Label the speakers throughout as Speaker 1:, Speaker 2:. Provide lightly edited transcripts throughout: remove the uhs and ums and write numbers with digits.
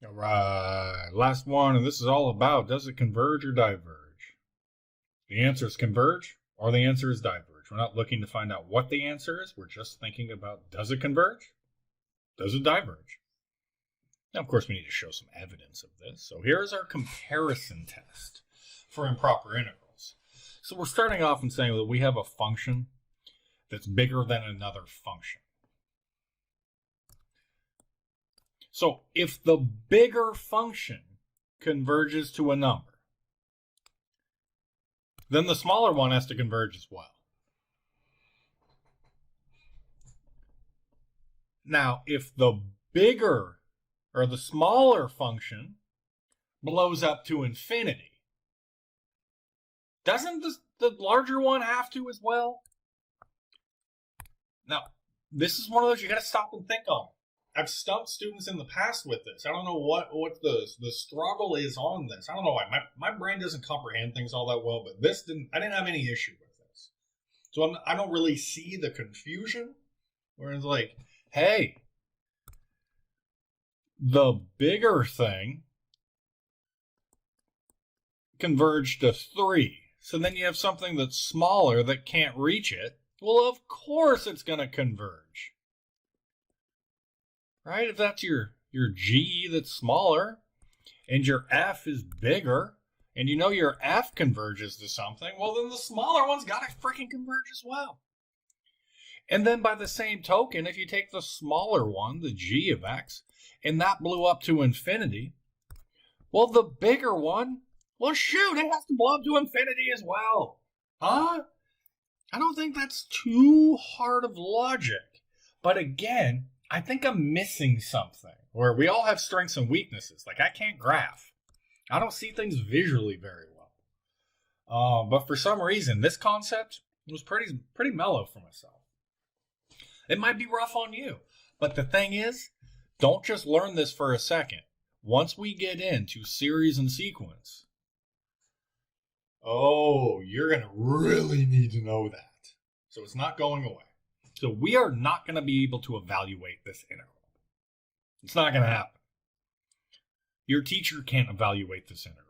Speaker 1: All right, last one, and this is all about, does it converge or diverge? The answer is converge, or the answer is diverge. We're not looking to find out what the answer is. We're just thinking about, does it converge? Does it diverge? Now, of course, we need to show some evidence of this. So here's our comparison test for improper integrals. So we're starting off and saying that we have a function that's bigger than another function. So if the bigger function converges to a number, then the smaller one has to converge as well. Now, if the bigger or the smaller function blows up to infinity, doesn't the larger one have to as well? Now, this is one of those you got to stop and think on. I've stumped students in the past with this. I don't know what the struggle is on this. I don't know why. My brain doesn't comprehend things all that well, but I didn't have any issue with this. So I don't really see the confusion where it's like, hey, the bigger thing converged to 3. So then you have something that's smaller that can't reach it. Well, of course it's going to converge. Right? If that's your G that's smaller and your F is bigger and you know your F converges to something, well, then the smaller one's got to freaking converge as well. And then by the same token, if you take the smaller one, the G of X, and that blew up to infinity, well, the bigger one, well, shoot, it has to blow up to infinity as well. Huh? I don't think that's too hard of logic. But again, I think I'm missing something where we all have strengths and weaknesses. Like I can't graph. I don't see things visually very well. But for some reason, this concept was pretty mellow for myself. It might be rough on you. But the thing is, don't just learn this for a second. Once we get into series and sequence, oh, you're going to really need to know that. So it's not going away. So we are not going to be able to evaluate this integral. It's not going to happen. Your teacher can't evaluate this integral.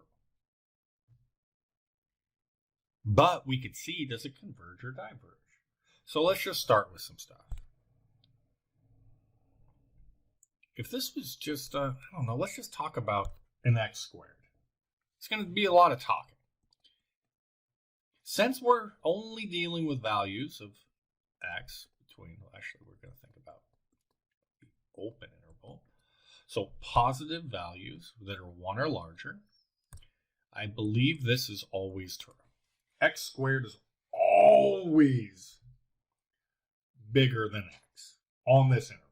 Speaker 1: But we could see, does it converge or diverge? So let's just start with some stuff. If this was just, I don't know, let's just talk about an x squared. It's going to be a lot of talking. Since we're only dealing with values of x between, well, actually, we're going to think about the open interval. So positive values that are 1 or larger. I believe this is always true. X squared is always bigger than x on this interval.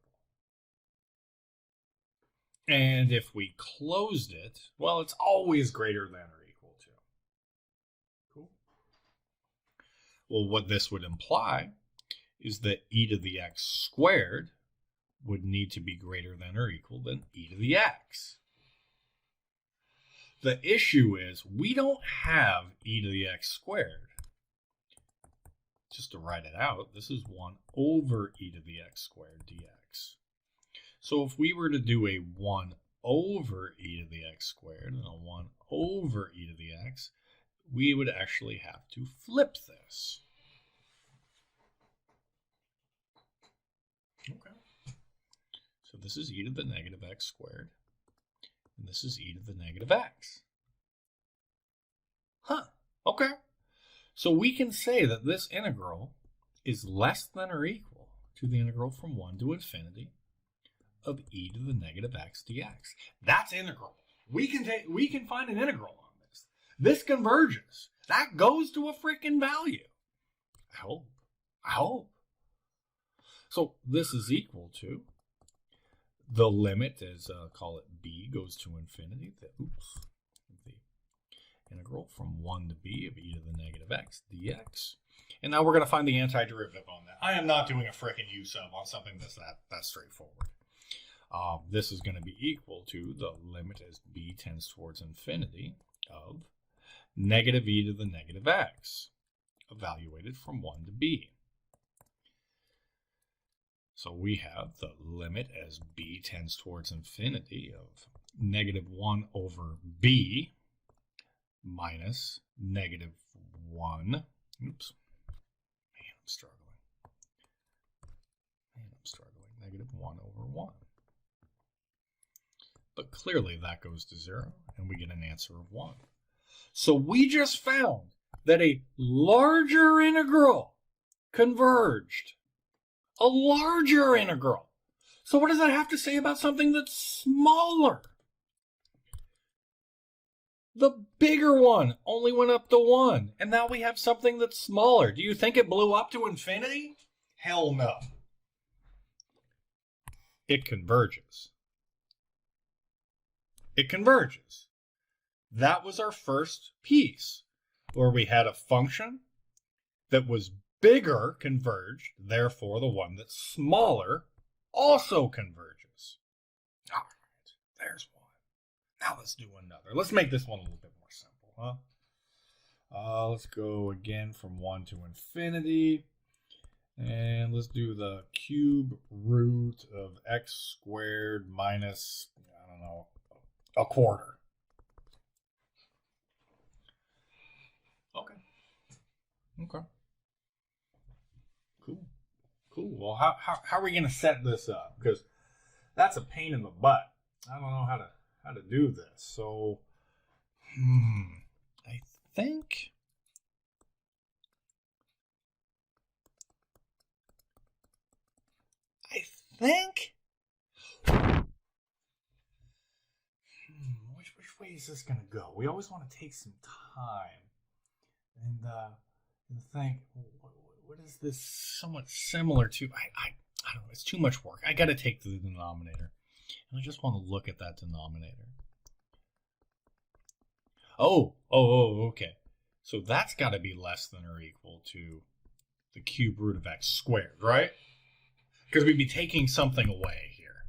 Speaker 1: And if we closed it, well, it's always greater than or equal to. Cool. Well, what this would imply is that e to the x squared would need to be greater than or equal than e to the x. The issue is we don't have e to the x squared. Just to write it out, this is 1 over e to the x squared dx. So if we were to do a 1 over e to the x squared and a 1 over e to the x, we would actually have to flip this. Okay. So this is e to the negative x squared, and this is e to the negative x. Huh, okay. So we can say that this integral is less than or equal to the integral from 1 to infinity of e to the negative x dx. That's integral. We can find an integral on this. This converges. That goes to a freaking value. I hope. So this is equal to the limit, as call it b, goes to infinity. The integral from 1 to b of e to the negative x dx. And now we're going to find the antiderivative on that. I am not doing a freaking u sub on something that's that straightforward. This is going to be equal to the limit as b tends towards infinity of negative e to the negative x, evaluated from 1 to b. So we have the limit as b tends towards infinity of negative 1 over b minus negative 1. Oops. Man, I'm struggling. Negative 1 over 1. But clearly that goes to 0, and we get an answer of 1. So we just found that a larger integral converged. A larger integral. So what does that have to say about something that's smaller? The bigger one only went up to 1, and now we have something that's smaller. Do you think it blew up to infinity? Hell no. It converges. It converges. That was our first piece, where we had a function that was bigger converged, therefore the one that's smaller also converges. All right, there's one. Now let's do another. Let's make this one a little bit more simple, huh? Let's go again from 1 to infinity. And let's do the cube root of x squared minus, I don't know, a quarter. Okay. Cool. Well, how are we going to set this up? Because that's a pain in the butt. I don't know how to do this. So, I think which way is this going to go? We always want to take some time and think, what is this somewhat similar to? I don't know. It's too much work. I got to take the denominator, and I just want to look at that denominator. Oh, okay. So that's got to be less than or equal to the cube root of x squared, right? Because we'd be taking something away here,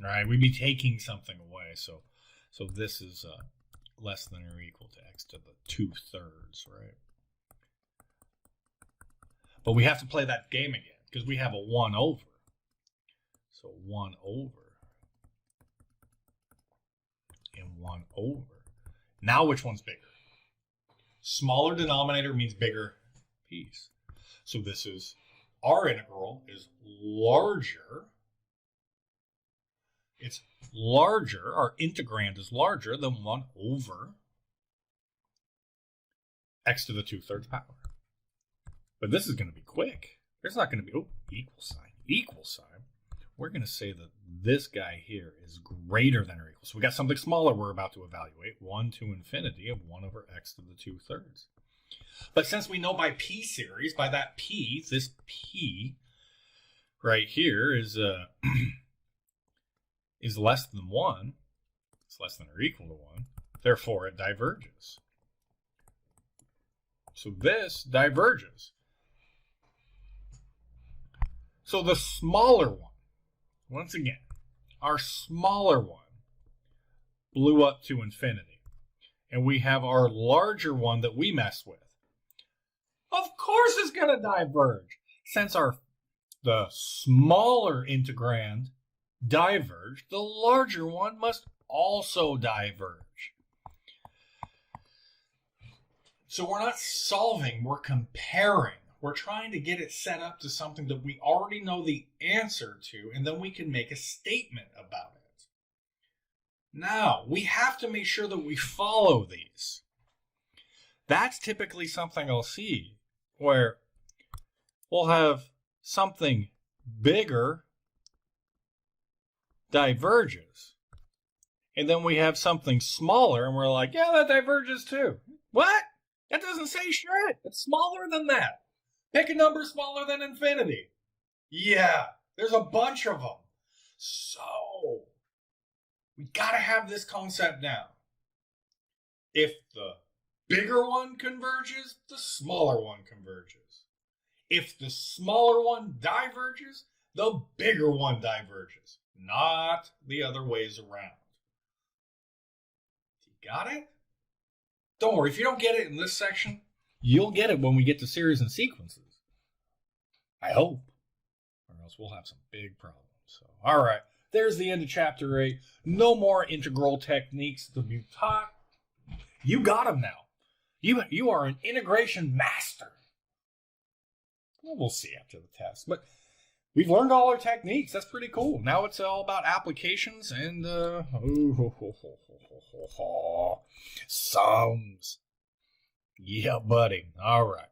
Speaker 1: right? We'd be taking something away. So this is less than or equal to x to the 2/3, right? But we have to play that game again because we have a 1 over. So 1 over and 1 over. Now which one's bigger? Smaller denominator means bigger piece. So this is, our integral is larger. It's larger, our integrand is larger than 1 over x to the 2/3 power. But this is going to be quick. There's not going to be, equal sign. We're going to say that this guy here is greater than or equal. So we got something smaller we're about to evaluate. 1 to infinity of 1 over x to the 2/3. But since we know by p series, by that p, this p right here is is less than 1. It's less than or equal to 1. Therefore, it diverges. So this diverges. So the smaller one, once again, our smaller one blew up to infinity. And we have our larger one that we mess with. Of course it's going to diverge. Since the smaller integrand diverged, the larger one must also diverge. So we're not solving, we're comparing. We're trying to get it set up to something that we already know the answer to, and then we can make a statement about it. Now, we have to make sure that we follow these. That's typically something I'll see, where we'll have something bigger diverges, and then we have something smaller, and we're like, yeah, that diverges too. What? That doesn't say shit. It's smaller than that. Pick a number smaller than infinity. Yeah, there's a bunch of them. So, we got to have this concept down. If the bigger one converges, the smaller one converges. If the smaller one diverges, the bigger one diverges. Not the other ways around. You got it? Don't worry, if you don't get it in this section, you'll get it when we get to series and sequences. I hope. Or else we'll have some big problems. So, all right. There's the end of chapter 8. No more integral techniques to be taught. You got them now. You are an integration master. Well, we'll see after the test. But we've learned all our techniques. That's pretty cool. Now it's all about applications and sums. Yeah, buddy. All right.